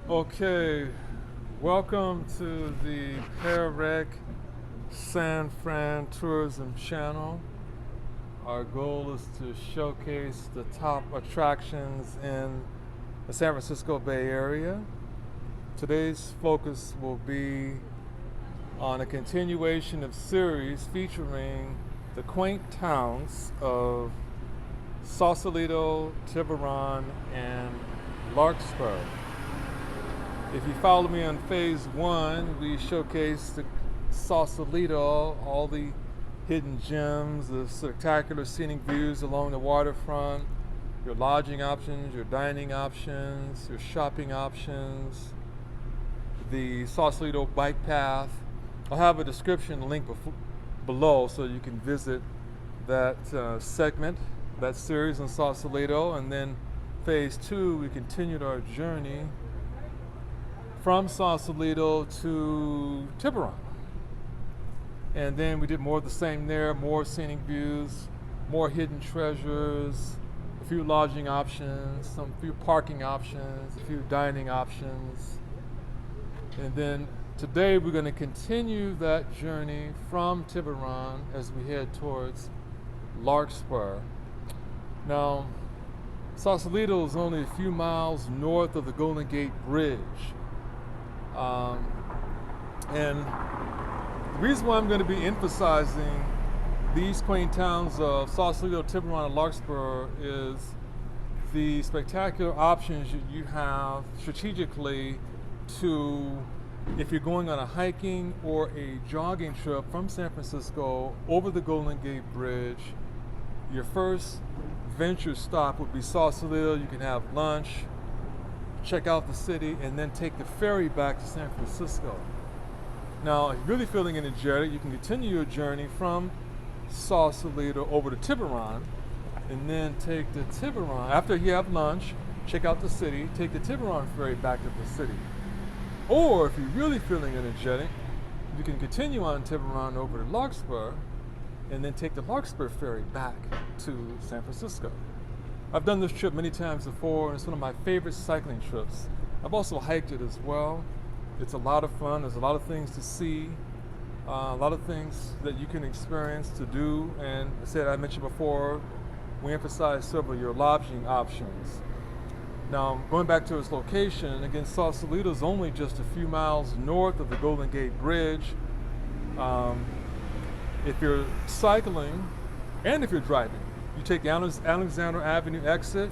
Okay, welcome to the PairRec San Fran Tourism channel. Our goal is to showcase the top attractions in the San Francisco Bay Area. Today's focus will be on a continuation of series featuring the quaint towns of Sausalito, Tiburon, and Larkspur. If you follow me on phase one, we showcase the Sausalito, all the hidden gems, the spectacular scenic views along the waterfront, your lodging options, your dining options, your shopping options, the Sausalito bike path. I'll have a description link below so you can visit that segment, that series in Sausalito. And then phase two, we continued our journey from Sausalito to Tiburon. And then we did more of the same there, more scenic views, more hidden treasures, a few lodging options, some few parking options, a few dining options. And then today we're going to continue that journey from Tiburon as we head towards Larkspur. Now, Sausalito is only a few miles north of the Golden Gate Bridge. And the reason why I'm going to be emphasizing these quaint towns of Sausalito, Tiburon, and Larkspur is the spectacular options you have strategically to, if you're going on a hiking or a jogging trip from San Francisco over the Golden Gate Bridge. Your first venture stop would be Sausalito. You can have lunch, check out the city, and then take the ferry back to San Francisco. Now, if you're really feeling energetic, you can continue your journey from Sausalito over to Tiburon, and then take the Tiburon, after you have lunch, check out the city, take the Tiburon ferry back to the city. Or if you're really feeling energetic, you can continue on Tiburon over to Larkspur, and then take the Larkspur ferry back to San Francisco. I've done this trip many times before, and it's one of my favorite cycling trips. I've also hiked it as well. It's a lot of fun. There's a lot of things to see, a lot of things that you can experience, to do. And I mentioned before, we emphasize several of your lodging options. Now, going back to its location, again, Sausalito is only just a few miles north of the Golden Gate Bridge. If you're cycling and if you're driving, you take the Alexander Avenue exit,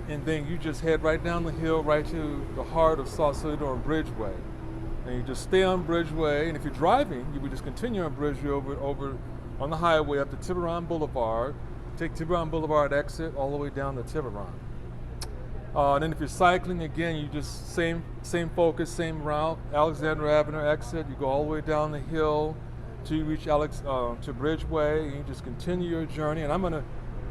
and then you just head right down the hill, right to the heart of Sausalito on Bridgeway. And you just stay on Bridgeway, and if you're driving, you would just continue on Bridgeway over on the highway up to Tiburon Boulevard, take Tiburon Boulevard exit all the way down to Tiburon. And then if you're cycling, again, you just same focus, same route, Alexander Avenue exit, you go all the way down the hill till you reach to Bridgeway, and you just continue your journey. And I'm going to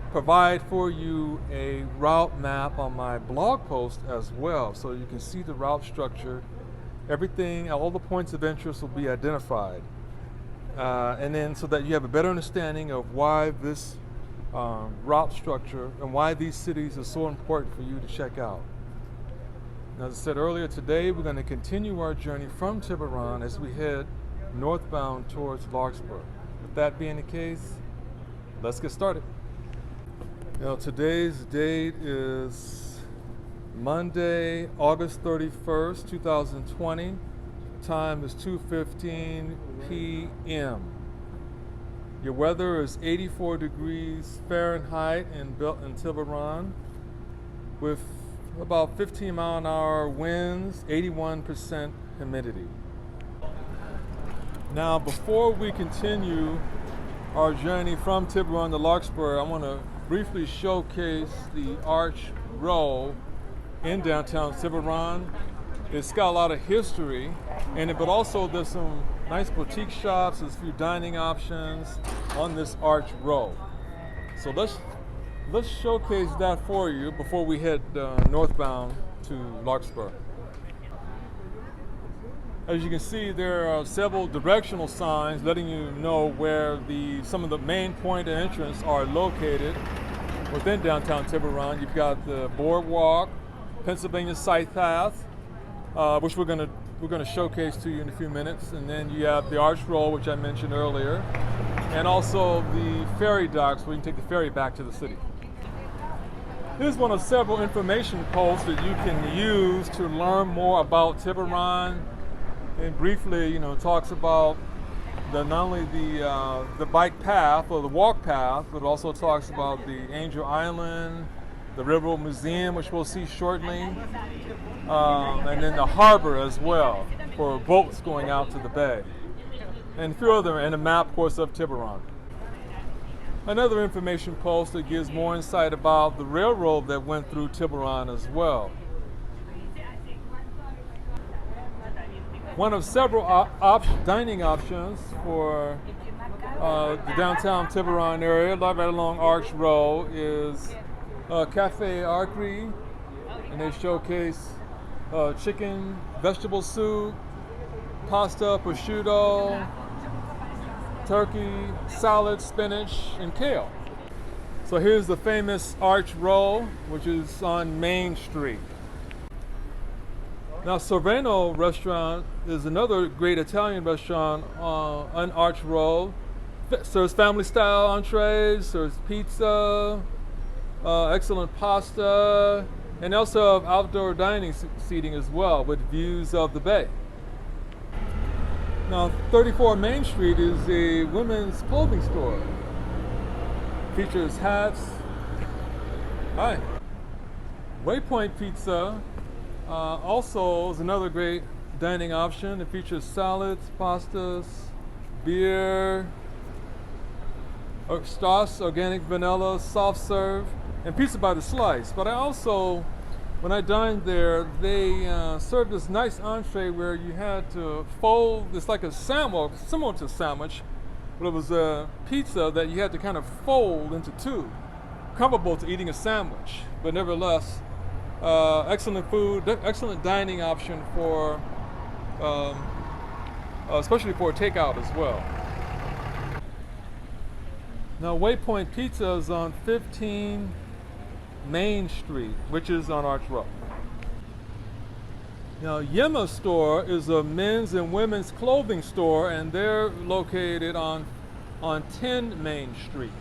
provide for you a route map on my blog post as well, so you can see the route structure. Everything, all the points of interest will be identified. And then so that you have a better understanding of why this route structure and why these cities are so important for you to check out. Now, as I said earlier, today we're going to continue our journey from Tiburon as we head northbound towards Larkspur. With that being the case, let's get started. Now, today's date is Monday, August 31st, 2020. Time is 2:15 p.m. Your weather is 84 degrees Fahrenheit in Tiburon, with about 15 mile an hour winds, 81% humidity. Now, before we continue our journey from Tiburon to Larkspur, I want to briefly showcase the Arch Row in downtown Tiburon. It's got a lot of history in it, but also there's some nice boutique shops, there's a few dining options on this Arch Row. So let's showcase that for you before we head northbound to Larkspur. As you can see, there are several directional signs letting you know where some of the main point of entrance are located within downtown Tiburon. You've got the Boardwalk, Pennsylvania Scythe Path, which we're gonna showcase to you in a few minutes. And then you have the arch roll, which I mentioned earlier, and also the ferry docks where you can take the ferry back to the city. Here's one of several information posts that you can use to learn more about Tiburon. And briefly, talks about not only the bike path or the walk path, but also talks about the Angel Island, the Railroad Museum, which we'll see shortly, and then the harbor as well for boats going out to the bay, and a few other, and a map, of course, of Tiburon. Another information post that gives more insight about the railroad that went through Tiburon as well. One of several dining options for the downtown Tiburon area, right along Arch Road, is Cafe Archery, and they showcase chicken, vegetable soup, pasta, prosciutto, turkey, salad, spinach, and kale. So here's the famous Arch Roll, which is on Main Street. Now, Sorvino restaurant is another great Italian restaurant on Arch Road. Serves family-style entrees, serves pizza, excellent pasta, and also have outdoor dining seating as well with views of the bay. Now, 34 Main Street is a women's clothing store. Features hats. Hi. Waypoint Pizza also is another great dining option. It features salads, pastas, beer, sauce, organic vanilla, soft serve, and pizza by the slice. But I also, when I dined there, they served this nice entree where you had to fold, it's like a sandwich, similar to a sandwich, but it was a pizza that you had to kind of fold into two, comparable to eating a sandwich, but nevertheless, excellent food, excellent dining option for, especially for takeout as well. Now, Waypoint Pizza is on 15 Main Street, which is on Arch Road. Now, Yema Store is a men's and women's clothing store, and they're located on 10 Main Street.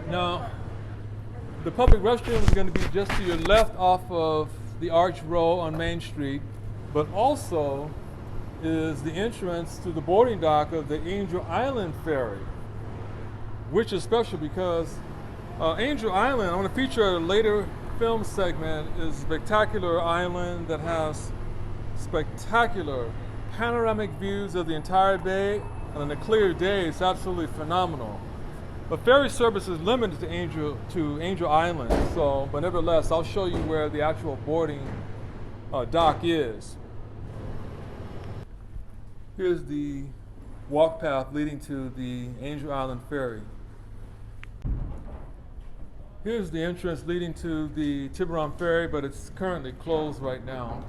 Now, the public restroom is going to be just to your left off of the Arch Road on Main Street, but also is the entrance to the boarding dock of the Angel Island Ferry, which is special because Angel Island, I want to feature a later film segment, is a spectacular island that has spectacular panoramic views of the entire bay, and on a clear day, it's absolutely phenomenal. But ferry service is limited to Angel Island, but nevertheless, I'll show you where the actual boarding dock is. Here's the walk path leading to the Angel Island Ferry. Here's the entrance leading to the Tiburon Ferry, but it's currently closed right now.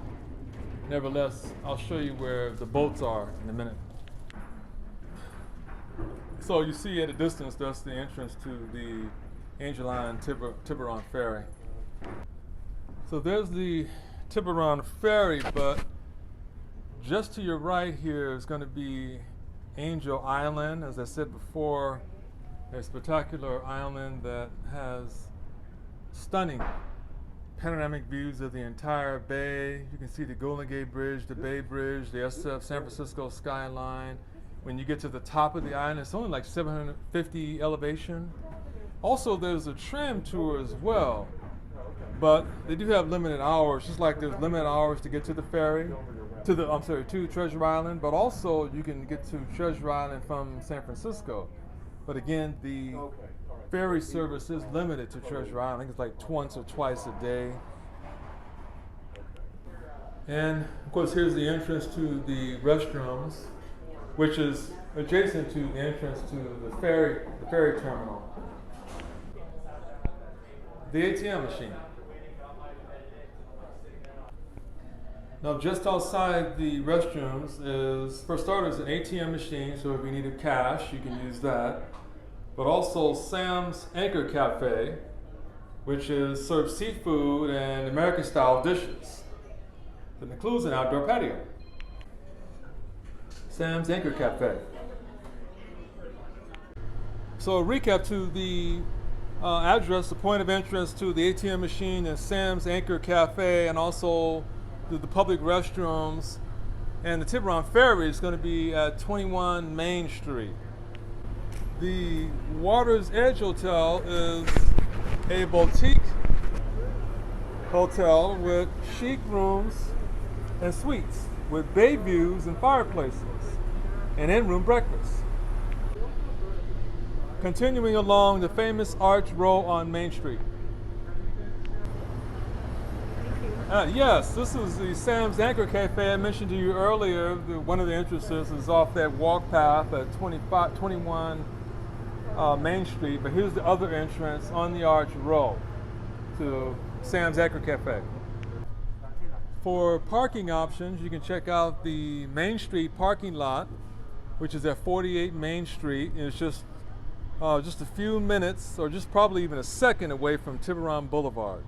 Nevertheless, I'll show you where the boats are in a minute. So you see at a distance, that's the entrance to the Angel Island Tiburon Ferry. So there's the Tiburon Ferry, but just to your right here is going to be Angel Island. As I said before, a spectacular island that has stunning panoramic views of the entire bay. You can see the Golden Gate Bridge, the Bay Bridge, the SF San Francisco skyline. When you get to the top of the island, it's only like 750 elevation. Also, there's a tram tour as well, but they do have limited hours, just like there's limited hours to get to the ferry, to Treasure Island, but also you can get to Treasure Island from San Francisco. But again, the ferry service is limited to Treasure Island. I think it's like once or twice a day. And of course, here's the entrance to the restrooms, which is adjacent to the entrance to the ferry terminal. The ATM machine. Now, just outside the restrooms is, for starters, an ATM machine, so if you needed cash, you can use that. But also Sam's Anchor Cafe, which serves seafood and American-style dishes. That includes an outdoor patio. Sam's Anchor Cafe. So a recap to the address, the point of entrance to the ATM machine is Sam's Anchor Cafe, and also the public restrooms. And the Tiburon Ferry is going to be at 21 Main Street. The Water's Edge Hotel is a boutique hotel with chic rooms and suites with bay views and fireplaces and in-room breakfast. Continuing along the famous Arch Row on Main Street. Yes, this is the Sam's Anchor Cafe I mentioned to you earlier. One of the entrances is off that walk path at 21 Main Street, but here's the other entrance on the Arch Row to Sam's Anchor Cafe. For parking options, you can check out the Main Street parking lot, which is at 48 Main Street, and it's just a few minutes, or just probably even a second away from Tiburon Boulevard.